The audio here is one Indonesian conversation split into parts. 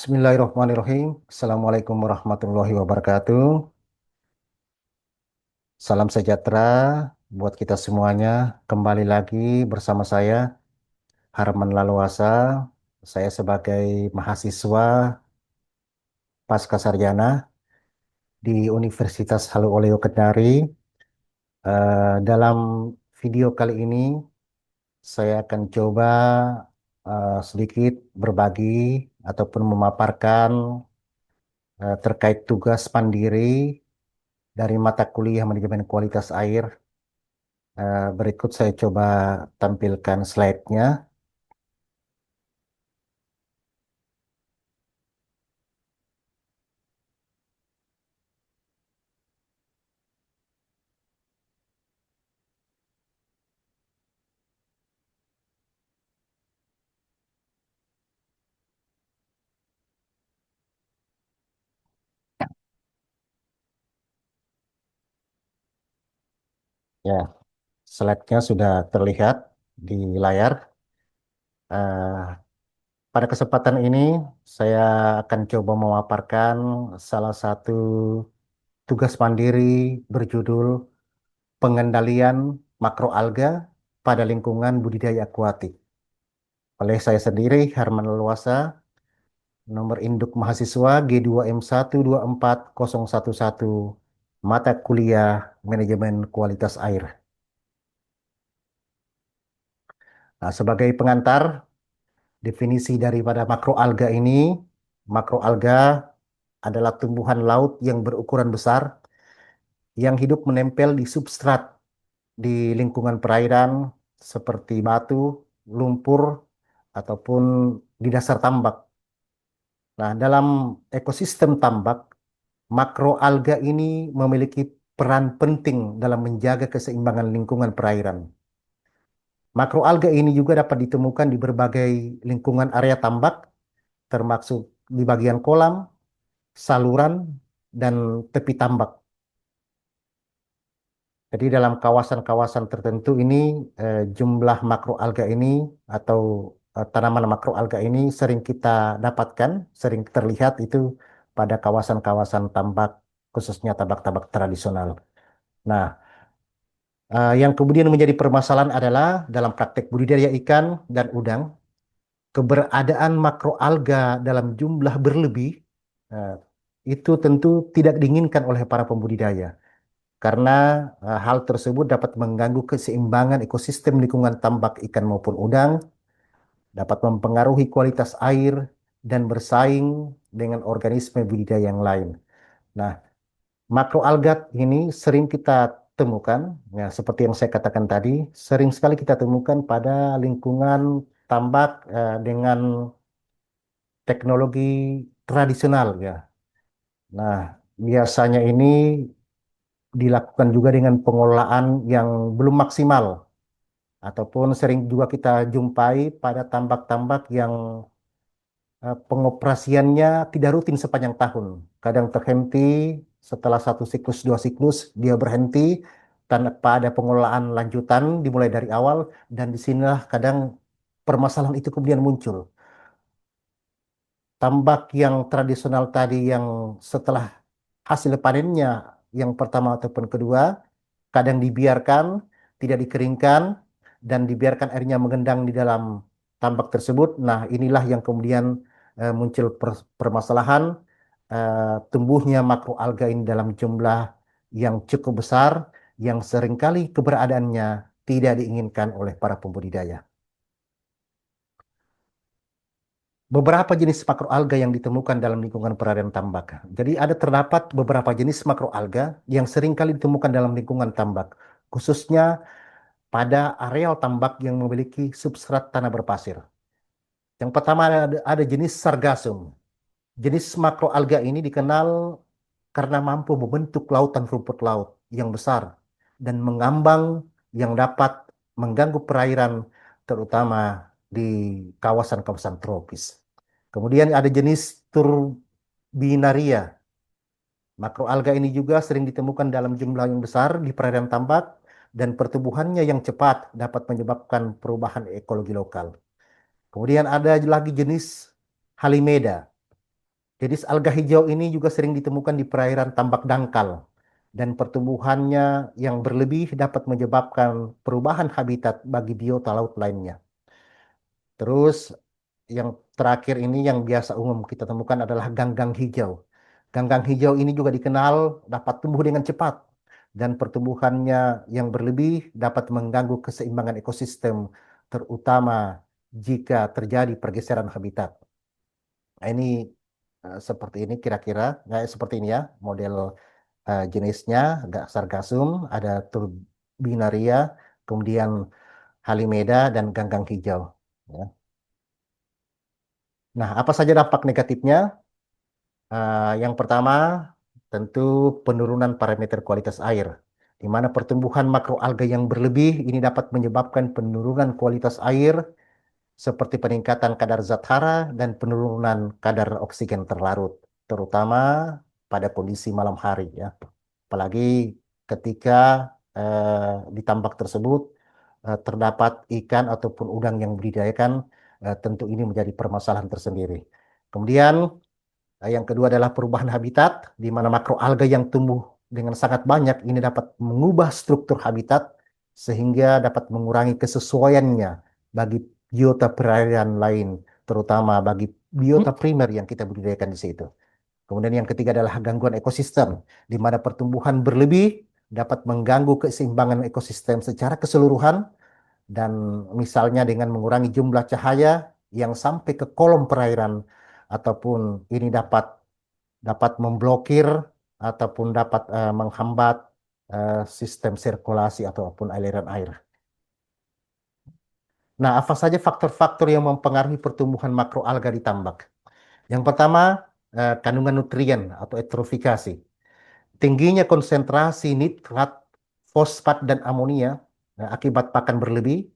Bismillahirrahmanirrahim. Assalamualaikum warahmatullahi wabarakatuh. Salam sejahtera buat kita semuanya. Kembali lagi bersama saya, Harman Laluasa. Saya sebagai mahasiswa pasca sarjana di Universitas Halu Oleo Kendari. Dalam video kali ini, saya akan coba sedikit berbagi ataupun memaparkan terkait tugas mandiri dari mata kuliah manajemen kualitas air. Berikut saya coba tampilkan slide-nya. Ya, slide-nya sudah terlihat di layar. Eh, Pada kesempatan ini, saya akan coba memaparkan salah satu tugas mandiri berjudul Pengendalian Makroalga pada Lingkungan Budidaya Akuatik. Oleh saya sendiri, Herman Leluasa, nomor induk mahasiswa G2M124011, mata kuliah Manajemen Kualitas Air. Nah, sebagai pengantar, definisi daripada makroalga ini, makroalga adalah tumbuhan laut yang berukuran besar yang hidup menempel di substrat di lingkungan perairan seperti batu, lumpur, ataupun di dasar tambak. Nah, dalam ekosistem tambak, makroalga ini memiliki peran penting dalam menjaga keseimbangan lingkungan perairan. Makroalga ini juga dapat ditemukan di berbagai lingkungan area tambak, termasuk di bagian kolam, saluran, dan tepi tambak. Jadi dalam kawasan-kawasan tertentu ini jumlah makroalga ini atau tanaman makroalga ini sering kita dapatkan, sering terlihat itu pada kawasan-kawasan tambak, khususnya tambak-tambak tradisional. Nah, yang kemudian menjadi permasalahan adalah dalam praktek budidaya ikan dan udang, keberadaan makroalga dalam jumlah berlebih eh, itu tentu tidak diinginkan oleh para pembudidaya karena hal tersebut dapat mengganggu keseimbangan ekosistem lingkungan tambak ikan maupun udang, dapat mempengaruhi kualitas air dan bersaing dengan organisme budidaya yang lain. Nah, makroalga ini sering kita temukan, ya seperti yang saya katakan tadi, sering sekali kita temukan pada lingkungan tambak dengan teknologi tradisional ya. Nah, biasanya ini dilakukan juga dengan pengelolaan yang belum maksimal ataupun sering juga kita jumpai pada tambak-tambak yang pengoperasiannya tidak rutin sepanjang tahun. Kadang terhenti setelah satu siklus, dua siklus, dia berhenti tanpa ada pengelolaan lanjutan dimulai dari awal dan disinilah kadang permasalahan itu kemudian muncul. Tambak yang tradisional tadi yang setelah hasil panennya yang pertama ataupun kedua kadang dibiarkan, tidak dikeringkan dan dibiarkan airnya mengendang di dalam tambak tersebut. Nah, inilah yang kemudian muncul permasalahan tumbuhnya makroalga ini dalam jumlah yang cukup besar yang seringkali keberadaannya tidak diinginkan oleh para pembudidaya. Beberapa jenis makroalga yang ditemukan dalam lingkungan perairan tambak. Jadi ada terdapat beberapa jenis makroalga yang seringkali ditemukan dalam lingkungan tambak, khususnya pada areal tambak yang memiliki substrat tanah berpasir. Yang pertama ada jenis sargassum. Jenis makroalga ini dikenal karena mampu membentuk lautan rumput laut yang besar dan mengambang yang dapat mengganggu perairan terutama di kawasan-kawasan tropis. Kemudian ada jenis turbinaria. Makroalga ini juga sering ditemukan dalam jumlah yang besar di perairan tambak dan pertumbuhannya yang cepat dapat menyebabkan perubahan ekologi lokal. Kemudian ada lagi jenis Halimeda. Jenis alga hijau ini juga sering ditemukan di perairan tambak dangkal dan pertumbuhannya yang berlebih dapat menyebabkan perubahan habitat bagi biota laut lainnya. Terus yang terakhir ini yang biasa umum kita temukan adalah ganggang hijau. Ganggang hijau ini juga dikenal dapat tumbuh dengan cepat dan pertumbuhannya yang berlebih dapat mengganggu keseimbangan ekosistem, terutama jika terjadi pergeseran habitat. Nah, ini seperti ini kira-kira, nggak seperti ini ya, model jenisnya, ada sargassum, ada turbinaria, kemudian halimeda dan ganggang hijau. Ya. Nah, apa saja dampak negatifnya? Yang pertama, tentu penurunan parameter kualitas air, di mana pertumbuhan makroalga yang berlebih ini dapat menyebabkan penurunan kualitas air seperti peningkatan kadar zat hara dan penurunan kadar oksigen terlarut, terutama pada kondisi malam hari ya. Apalagi ketika di tambak tersebut terdapat ikan ataupun udang yang dibudidayakan, tentu ini menjadi permasalahan tersendiri. Kemudian yang kedua adalah perubahan habitat, di mana makroalga yang tumbuh dengan sangat banyak ini dapat mengubah struktur habitat sehingga dapat mengurangi kesesuaiannya bagi biota perairan lain, terutama bagi biota primer yang kita budidayakan di situ. Kemudian yang ketiga adalah gangguan ekosistem, di mana pertumbuhan berlebih dapat mengganggu keseimbangan ekosistem secara keseluruhan dan misalnya dengan mengurangi jumlah cahaya yang sampai ke kolom perairan ataupun ini dapat dapat memblokir ataupun dapat menghambat sistem sirkulasi ataupun aliran air. Nah, apa saja faktor-faktor yang mempengaruhi pertumbuhan makroalga di tambak? Yang pertama, kandungan nutrien atau eutrofikasi. Tingginya konsentrasi nitrat, fosfat, dan amonia akibat pakan berlebih,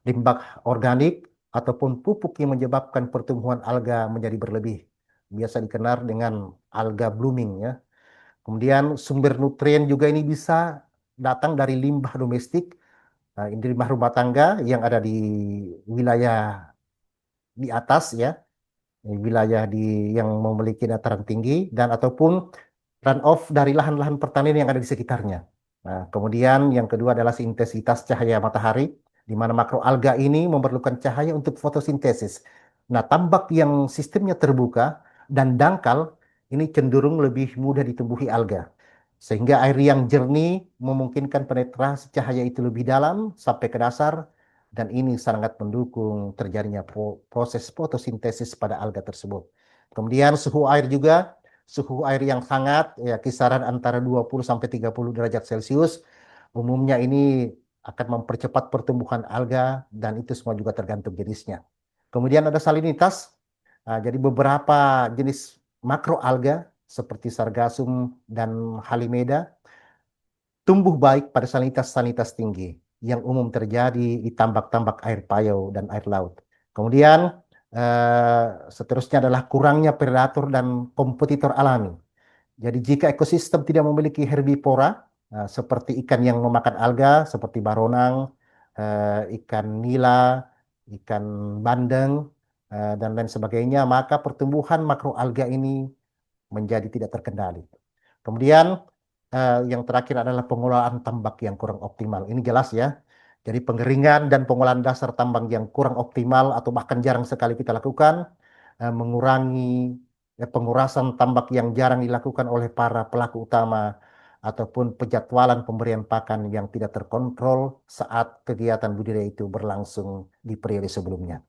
limbah organik, ataupun pupuk yang menyebabkan pertumbuhan alga menjadi berlebih. Biasa dikenal dengan alga blooming ya. Kemudian sumber nutrien juga ini bisa datang dari limbah domestik, ini limbah rumah tangga yang ada di wilayah di atas ya, wilayah yang memiliki dataran tinggi dan ataupun runoff dari lahan-lahan pertanian yang ada di sekitarnya. Nah, kemudian yang kedua adalah intensitas cahaya matahari, di mana makroalga ini memerlukan cahaya untuk fotosintesis. Nah, tambak yang sistemnya terbuka dan dangkal ini cenderung lebih mudah ditumbuhi alga. Sehingga air yang jernih memungkinkan penetrasi cahaya itu lebih dalam sampai ke dasar dan ini sangat mendukung terjadinya proses fotosintesis pada alga tersebut. Kemudian suhu air juga, suhu air yang hangat ya kisaran antara 20 sampai 30 derajat Celcius. Umumnya ini akan mempercepat pertumbuhan alga dan itu semua juga tergantung jenisnya. Kemudian ada salinitas. Jadi beberapa jenis makroalga seperti sargassum dan halimeda tumbuh baik pada salinitas-salinitas tinggi yang umum terjadi di tambak-tambak air payau dan air laut. Kemudian seterusnya adalah kurangnya predator dan kompetitor alami. Jadi jika ekosistem tidak memiliki herbivora seperti ikan yang memakan alga seperti baronang, ikan nila, ikan bandeng dan lain sebagainya, maka pertumbuhan makroalga ini menjadi tidak terkendali. Kemudian yang terakhir adalah pengelolaan tambak yang kurang optimal. Ini jelas ya. Jadi pengeringan dan pengolahan dasar tambang yang kurang optimal atau bahkan jarang sekali kita lakukan, mengurangi pengurasan tambak yang jarang dilakukan oleh para pelaku utama ataupun penjadwalan pemberian pakan yang tidak terkontrol saat kegiatan budidaya itu berlangsung di periode sebelumnya.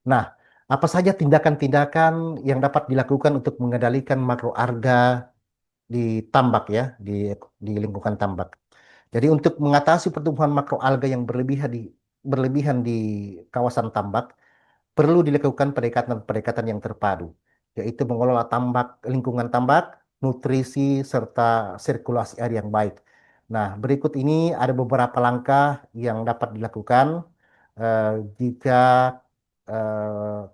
Nah, apa saja tindakan-tindakan yang dapat dilakukan untuk mengendalikan makroalga di tambak ya, di lingkungan tambak. Jadi untuk mengatasi pertumbuhan makroalga yang berlebihan di kawasan tambak, perlu dilakukan pendekatan-pendekatan yang terpadu, yaitu mengelola lingkungan tambak, nutrisi serta sirkulasi air yang baik. Nah, berikut ini ada beberapa langkah yang dapat dilakukan eh, jika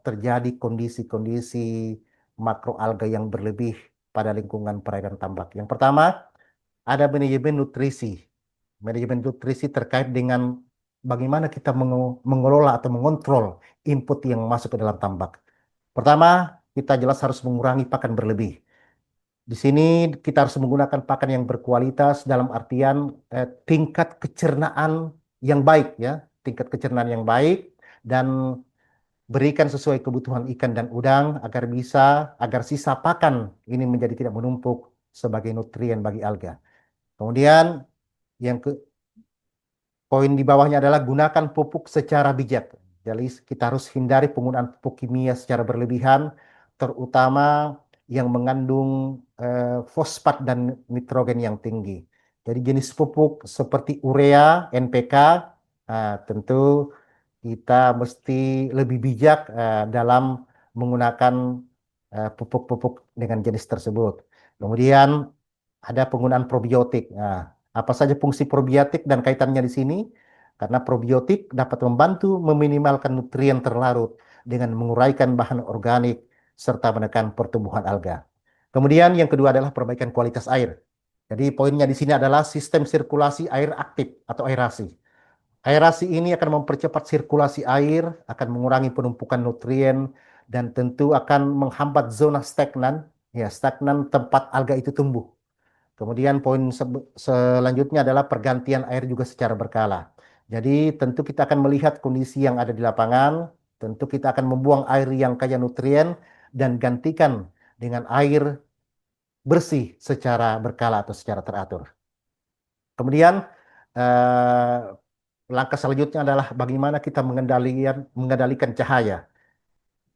terjadi kondisi-kondisi makroalga yang berlebih pada lingkungan perairan tambak. Yang pertama, ada manajemen nutrisi. Manajemen nutrisi terkait dengan bagaimana kita mengelola atau mengontrol input yang masuk ke dalam tambak. Pertama, kita jelas harus mengurangi pakan berlebih. Di sini kita harus menggunakan pakan yang berkualitas dalam artian tingkat kecernaan yang baik ya, tingkat kecernaan yang baik dan berikan sesuai kebutuhan ikan dan udang agar sisa pakan ini menjadi tidak menumpuk sebagai nutrien bagi alga. Kemudian yang ke poin di bawahnya adalah gunakan pupuk secara bijak. Jadi kita harus hindari penggunaan pupuk kimia secara berlebihan, terutama yang mengandung fosfat dan nitrogen yang tinggi. Jadi jenis pupuk seperti urea, NPK, tentu kita mesti lebih bijak dalam menggunakan pupuk-pupuk dengan jenis tersebut. Kemudian ada penggunaan probiotik. Nah, apa saja fungsi probiotik dan kaitannya di sini? Karena probiotik dapat membantu meminimalkan nutrien terlarut dengan menguraikan bahan organik serta menekan pertumbuhan alga. Kemudian yang kedua adalah perbaikan kualitas air. Jadi poinnya di sini adalah sistem sirkulasi air aktif atau aerasi. Aerasi ini akan mempercepat sirkulasi air, akan mengurangi penumpukan nutrien, dan tentu akan menghambat zona stagnan, ya stagnan tempat alga itu tumbuh. Kemudian poin selanjutnya adalah pergantian air juga secara berkala. Jadi tentu kita akan melihat kondisi yang ada di lapangan, tentu kita akan membuang air yang kaya nutrien dan gantikan dengan air bersih secara berkala atau secara teratur. Kemudian eh, langkah selanjutnya adalah bagaimana kita mengendalikan cahaya.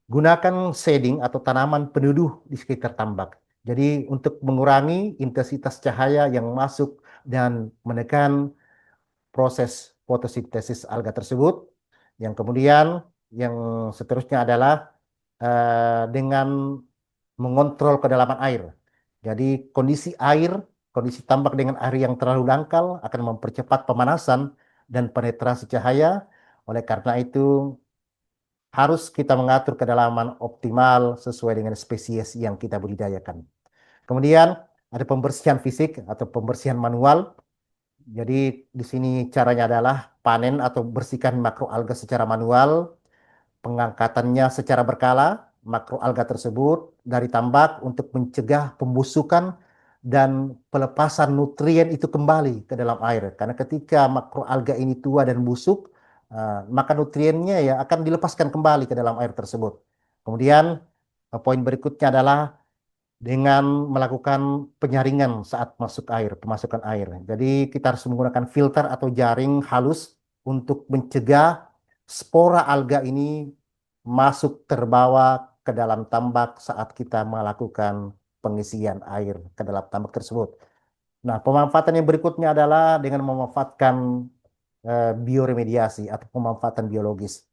Gunakan shading atau tanaman penuduh di sekitar tambak. Jadi untuk mengurangi intensitas cahaya yang masuk dan menekan proses fotosintesis alga tersebut. Yang kemudian yang seterusnya adalah dengan mengontrol kedalaman air. Jadi kondisi tambak dengan air yang terlalu dangkal akan mempercepat pemanasan dan penetrasi cahaya. Oleh karena itu, harus kita mengatur kedalaman optimal sesuai dengan spesies yang kita budidayakan. Kemudian ada pembersihan fisik atau pembersihan manual. Jadi di sini caranya adalah panen atau bersihkan makroalga secara manual, pengangkatannya secara berkala, makroalga tersebut dari tambak untuk mencegah pembusukan dan pelepasan nutrien itu kembali ke dalam air. Karena ketika makroalga ini tua dan busuk, maka nutriennya ya akan dilepaskan kembali ke dalam air tersebut. Kemudian poin berikutnya adalah dengan melakukan penyaringan saat masuk air, pemasukan air. Jadi kita harus menggunakan filter atau jaring halus untuk mencegah spora alga ini masuk terbawa ke dalam tambak saat kita melakukan pengisian air ke dalam tambak tersebut. Nah, pemanfaatan yang berikutnya adalah dengan memanfaatkan bioremediasi atau pemanfaatan biologis.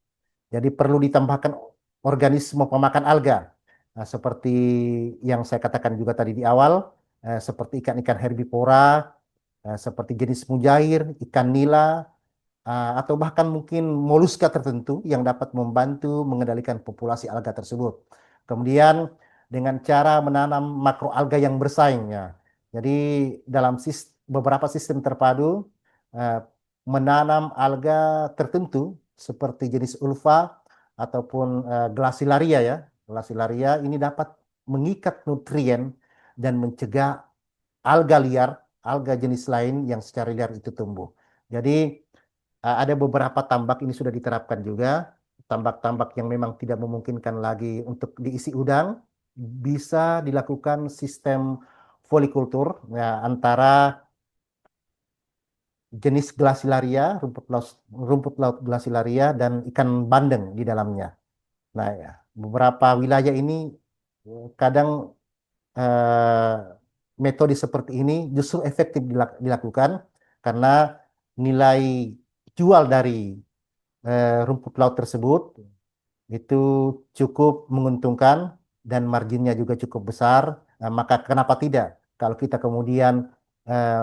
Jadi perlu ditambahkan organisme pemakan alga. Nah, seperti yang saya katakan juga tadi di awal, seperti ikan-ikan herbivora, seperti jenis mujair, ikan nila, atau bahkan mungkin moluska tertentu yang dapat membantu mengendalikan populasi alga tersebut. Kemudian dengan cara menanam makroalga yang bersaing ya. Jadi dalam beberapa sistem terpadu eh, menanam alga tertentu seperti jenis ulva ataupun Glacilaria ya. Glacilaria ini dapat mengikat nutrien dan mencegah alga liar, alga jenis lain yang secara liar itu tumbuh. Jadi ada beberapa tambak ini sudah diterapkan juga. Tambak-tambak yang memang tidak memungkinkan lagi untuk diisi udang bisa dilakukan sistem folikultur ya, antara jenis Glacilaria, rumput laut Glacilaria dan ikan bandeng di dalamnya. Nah, ya, beberapa wilayah ini kadang eh, metode seperti ini justru efektif dilakukan karena nilai jual dari rumput laut tersebut itu cukup menguntungkan dan marginnya juga cukup besar. Maka kenapa tidak kalau kita kemudian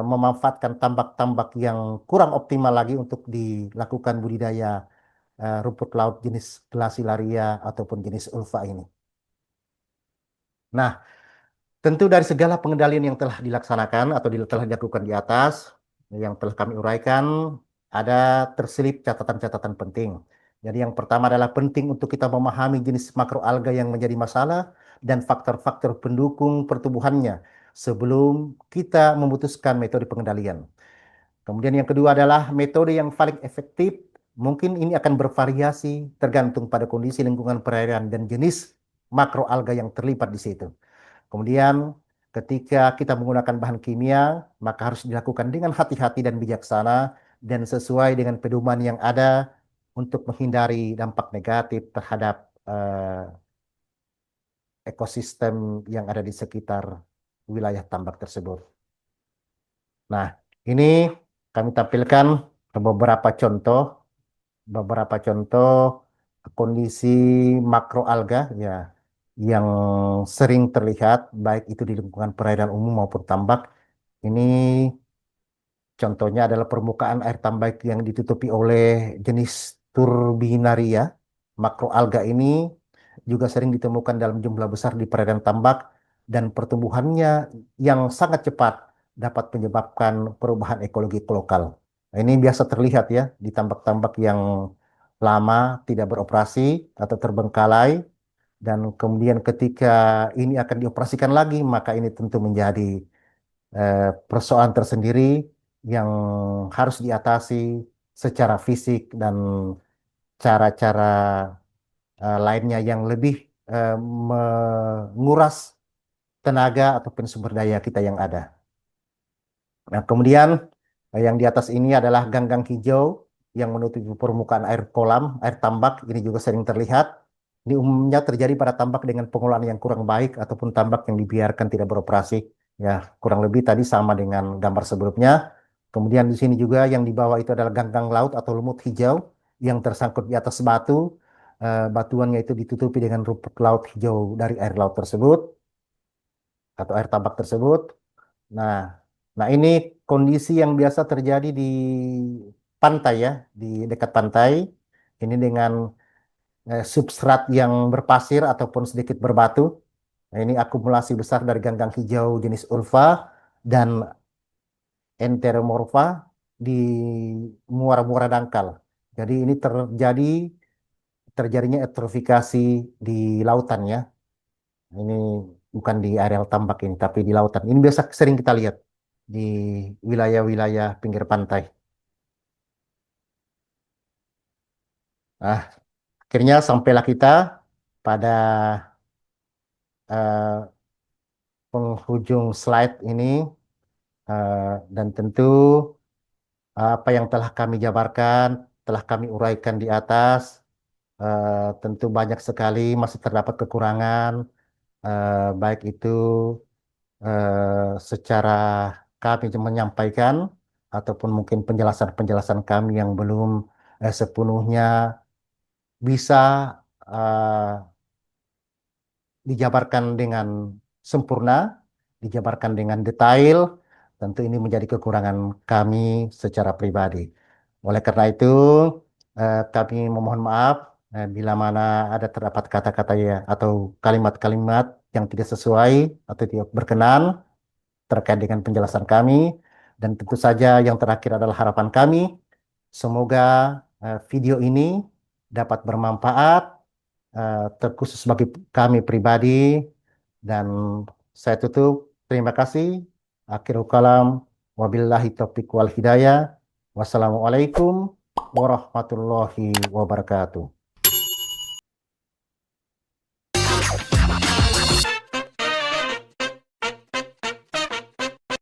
memanfaatkan tambak-tambak yang kurang optimal lagi untuk dilakukan budidaya rumput laut jenis Glacilaria ataupun jenis ulva ini. Nah, tentu dari segala pengendalian yang telah dilaksanakan atau telah dilakukan di atas, yang telah kami uraikan, ada terselip catatan-catatan penting. Jadi yang pertama adalah penting untuk kita memahami jenis makroalga yang menjadi masalah dan faktor-faktor pendukung pertumbuhannya sebelum kita memutuskan metode pengendalian. Kemudian yang kedua adalah metode yang paling efektif. Mungkin ini akan bervariasi tergantung pada kondisi lingkungan perairan dan jenis makroalga yang terlibat di situ. Kemudian ketika kita menggunakan bahan kimia, maka harus dilakukan dengan hati-hati dan bijaksana dan sesuai dengan pedoman yang ada untuk menghindari dampak negatif terhadap ekosistem yang ada di sekitar wilayah tambak tersebut. Nah, ini kami tampilkan beberapa contoh kondisi makroalga ya yang sering terlihat baik itu di lingkungan perairan umum maupun tambak. Ini contohnya adalah permukaan air tambak yang ditutupi oleh jenis turbinaria. Makroalga ini juga sering ditemukan dalam jumlah besar di perairan tambak dan pertumbuhannya yang sangat cepat dapat menyebabkan perubahan ekologi lokal. Nah, ini biasa terlihat ya di tambak-tambak yang lama tidak beroperasi atau terbengkalai dan kemudian ketika ini akan dioperasikan lagi maka ini tentu menjadi persoalan tersendiri yang harus diatasi secara fisik dan cara-cara lainnya yang lebih menguras tenaga ataupun sumber daya kita yang ada. Nah, kemudian yang di atas ini adalah ganggang hijau yang menutupi permukaan air kolam, air tambak. Ini juga sering terlihat. Ini umumnya terjadi pada tambak dengan pengelolaan yang kurang baik ataupun tambak yang dibiarkan tidak beroperasi. Ya, kurang lebih tadi sama dengan gambar sebelumnya. Kemudian di sini juga yang di bawah itu adalah ganggang laut atau lumut hijau yang tersangkut di atas batu. Batuannya itu ditutupi dengan rumput laut hijau dari air laut tersebut atau air tambak tersebut. Nah, nah ini kondisi yang biasa terjadi di pantai ya, di dekat pantai. Ini dengan substrat yang berpasir ataupun sedikit berbatu. Nah, ini akumulasi besar dari ganggang hijau jenis ulva dan enteromorpha di muara-muara dangkal. Jadi ini terjadinya eutrofikasi di lautan ya. Ini bukan di areal tambak ini, tapi di lautan. Ini biasa sering kita lihat di wilayah-wilayah pinggir pantai. Nah, akhirnya sampailah kita pada eh, penghujung slide ini dan tentu apa yang telah kami jabarkan, telah kami uraikan di atas, tentu banyak sekali masih terdapat kekurangan, baik itu secara kami menyampaikan ataupun mungkin penjelasan-penjelasan kami yang belum sepenuhnya bisa eh, dijabarkan dengan sempurna, dijabarkan dengan detail. Tentu ini menjadi kekurangan kami secara pribadi. Oleh karena itu, kami memohon maaf bila mana ada terdapat kata-kata ya atau kalimat-kalimat yang tidak sesuai atau tidak berkenan terkait dengan penjelasan kami. Dan tentu saja yang terakhir adalah harapan kami, semoga video ini dapat bermanfaat, terkhusus bagi kami pribadi. Dan saya tutup, terima kasih. Akhirul kalam, wabillahi taufiq wal hidayah. Wassalamualaikum warahmatullahi wabarakatuh.